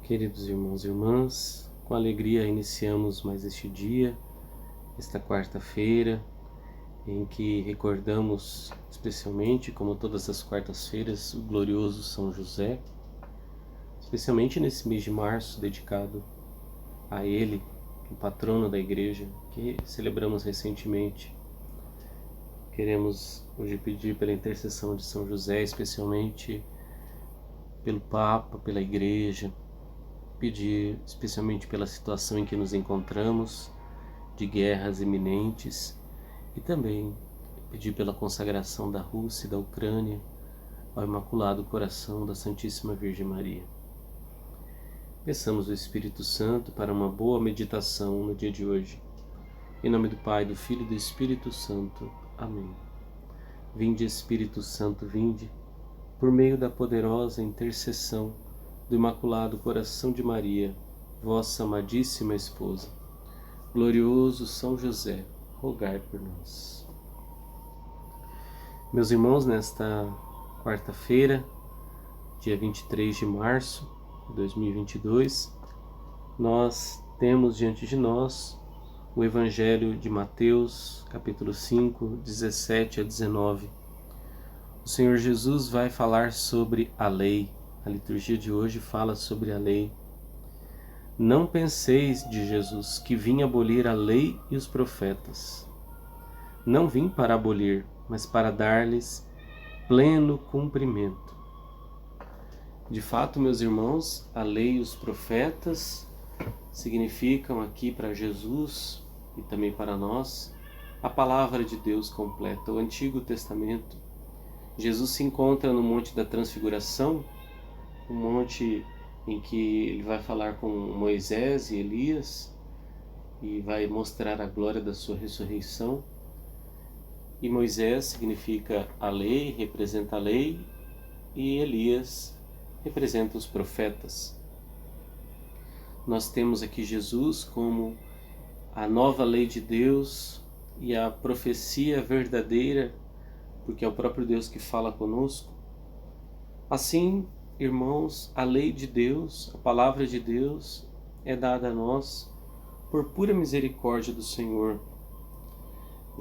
Queridos irmãos e irmãs, com alegria iniciamos mais este dia, esta quarta-feira, em que recordamos especialmente, como todas as quartas-feiras, o glorioso São José, especialmente nesse mês de março dedicado a ele, o patrono da Igreja, que celebramos recentemente. Queremos hoje pedir pela intercessão de São José, especialmente pelo Papa, pela Igreja, pedir especialmente pela situação em que nos encontramos, de guerras iminentes, e também pedir pela consagração da Rússia e da Ucrânia ao Imaculado Coração da Santíssima Virgem Maria. Peçamos o Espírito Santo para uma boa meditação no dia de hoje. Em nome do Pai, do Filho e do Espírito Santo. Amém. Vinde, Espírito Santo, vinde, por meio da poderosa intercessão do Imaculado Coração de Maria, vossa amadíssima esposa. Glorioso São José, rogai por nós. Meus irmãos, nesta quarta-feira, dia 23 de março de 2022, nós temos diante de nós o Evangelho de Mateus, capítulo 5, 17 a 19. O Senhor Jesus vai falar sobre a lei. A liturgia de hoje fala sobre a lei. Não penseis, de Jesus, que vim abolir a lei e os profetas. Não vim para abolir, mas para dar-lhes pleno cumprimento. De fato, meus irmãos, a lei e os profetas significam aqui para Jesus e também para nós a palavra de Deus completa, o Antigo Testamento. Jesus se encontra no Monte da Transfiguração, um monte em que ele vai falar com Moisés e Elias e vai mostrar a glória da sua ressurreição. E Moisés significa a lei, representa a lei, e Elias representa os profetas. Nós temos aqui Jesus como a nova lei de Deus e a profecia verdadeira, porque é o próprio Deus que fala conosco. Assim, irmãos, a lei de Deus, a palavra de Deus é dada a nós por pura misericórdia do Senhor.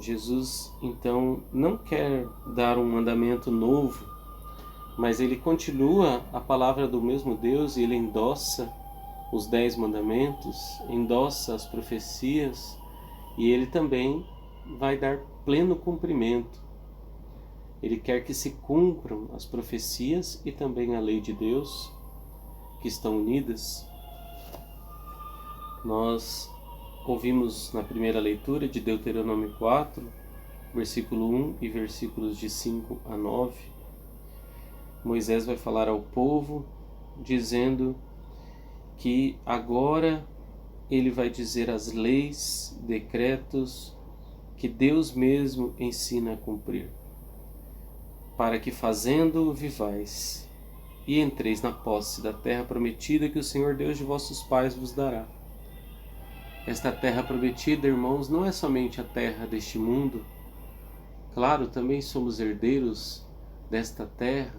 Jesus, então, não quer dar um mandamento novo, mas ele continua a palavra do mesmo Deus e ele endossa os 10 mandamentos, endossa as profecias e ele também vai dar pleno cumprimento. Ele quer que se cumpram as profecias e também a lei de Deus, que estão unidas. Nós ouvimos na primeira leitura de Deuteronômio 4, versículo 1 e versículos de 5 a 9. Moisés vai falar ao povo, dizendo que agora ele vai dizer as leis, decretos que Deus mesmo ensina a cumprir, para que fazendo vivais e entreis na posse da terra prometida que o Senhor Deus de vossos pais vos dará. Esta terra prometida, irmãos, não é somente a terra deste mundo. Claro, também somos herdeiros desta terra,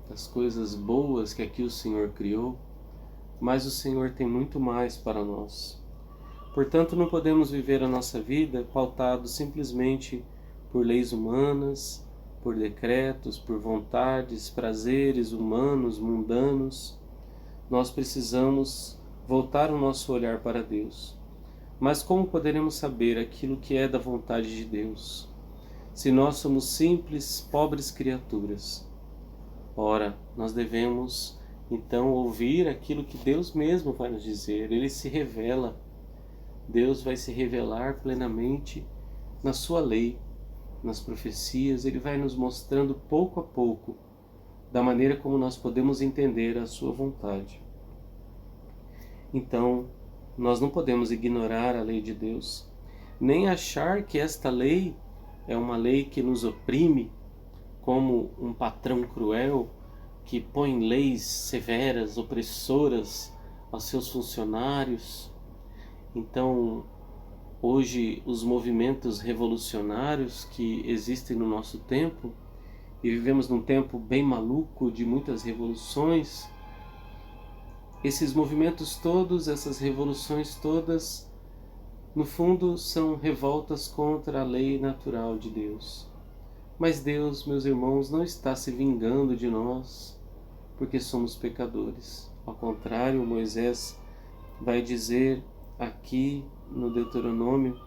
das coisas boas que aqui o Senhor criou, mas o Senhor tem muito mais para nós. Portanto, não podemos viver a nossa vida pautados simplesmente por leis humanas, por decretos, por vontades, prazeres humanos, mundanos. Nós precisamos voltar o nosso olhar para Deus. Mas como poderemos saber aquilo que é da vontade de Deus, se nós somos simples, pobres criaturas? Ora, nós devemos então ouvir aquilo que Deus mesmo vai nos dizer. Ele se revela. Deus vai se revelar plenamente na sua lei, nas profecias. Ele vai nos mostrando pouco a pouco da maneira como nós podemos entender a sua vontade. Então, nós não podemos ignorar a lei de Deus, nem achar que esta lei é uma lei que nos oprime, como um patrão cruel que põe leis severas, opressoras aos seus funcionários. Então, hoje, os movimentos revolucionários que existem no nosso tempo, e vivemos num tempo bem maluco de muitas revoluções, esses movimentos todos, essas revoluções todas, no fundo são revoltas contra a lei natural de Deus. Mas Deus, meus irmãos, não está se vingando de nós porque somos pecadores. Ao contrário, Moisés vai dizer aqui no Deuteronômio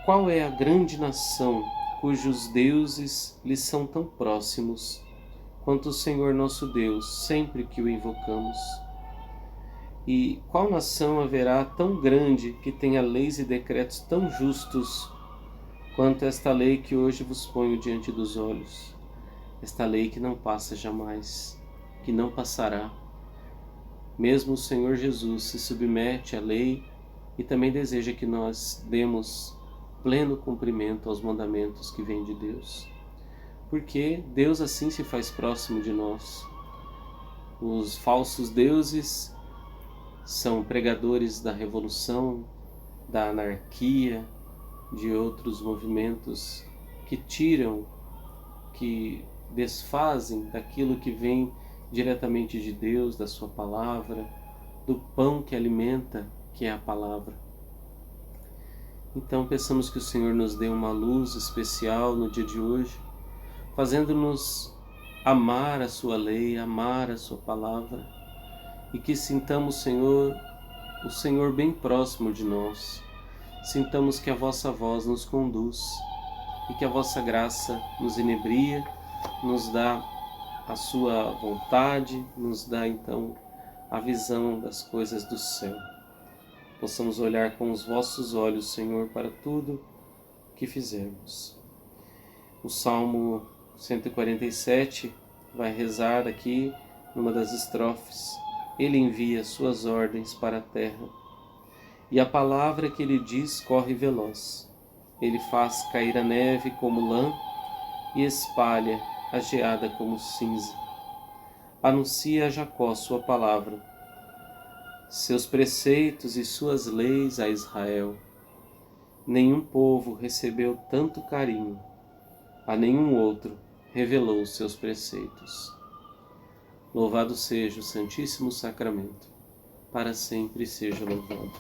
qual é a grande nação cujos deuses lhes são tão próximos quanto o Senhor nosso Deus, sempre que o invocamos. E qual nação haverá tão grande que tenha leis e decretos tão justos quanto esta lei que hoje vos ponho diante dos olhos? Esta lei que não passa jamais, que não passará. Mesmo o Senhor Jesus se submete à lei e também deseja que nós demos pleno cumprimento aos mandamentos que vêm de Deus. Porque Deus assim se faz próximo de nós. Os falsos deuses são pregadores da revolução, da anarquia, de outros movimentos que tiram, que desfazem daquilo que vem diretamente de Deus, da sua palavra, do pão que alimenta, que é a palavra. Então peçamos que o Senhor nos dê uma luz especial no dia de hoje, fazendo-nos amar a sua lei, amar a sua palavra, e que sintamos, Senhor, o Senhor bem próximo de nós. Sintamos que a vossa voz nos conduz e que a vossa graça nos inebria, nos dá a sua vontade, nos dá então a visão das coisas do céu. Possamos olhar com os vossos olhos, Senhor, para tudo que fizermos. O Salmo 147 vai rezar aqui numa das estrofes: Ele envia suas ordens para a terra, e a palavra que ele diz corre veloz. Ele faz cair a neve como lã e espalha a geada como cinza. Anuncia a Jacó sua palavra, seus preceitos e suas leis a Israel. Nenhum povo recebeu tanto carinho, a nenhum outro revelou seus preceitos. Louvado seja o Santíssimo Sacramento, para sempre seja louvado.